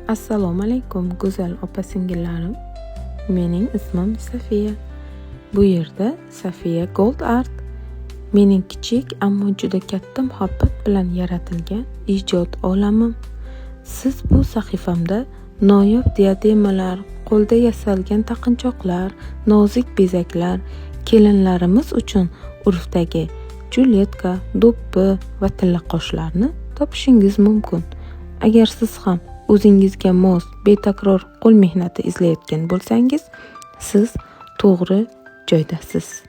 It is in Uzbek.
Assalomu alaykum go'zal opa-singillarim. Mening ismim Safiya. Bu yerda Safiya Gold Art mening kichik ammo juda katta muhabbat bilan yaratilgan ijod olamim. Siz bu sahifamda noyob diademalar, qo'lda yasalgan taqinchoqlar, nozik bezaklar, kelinlarimiz uchun urfdagi juletka, do'ppi va tillaqoshlarni topishingiz mumkin. Agar siz ham o'zingizga mos betakror qo'l mehnati izlayotgan bo'lsangiz, siz to'g'ri joydasiz.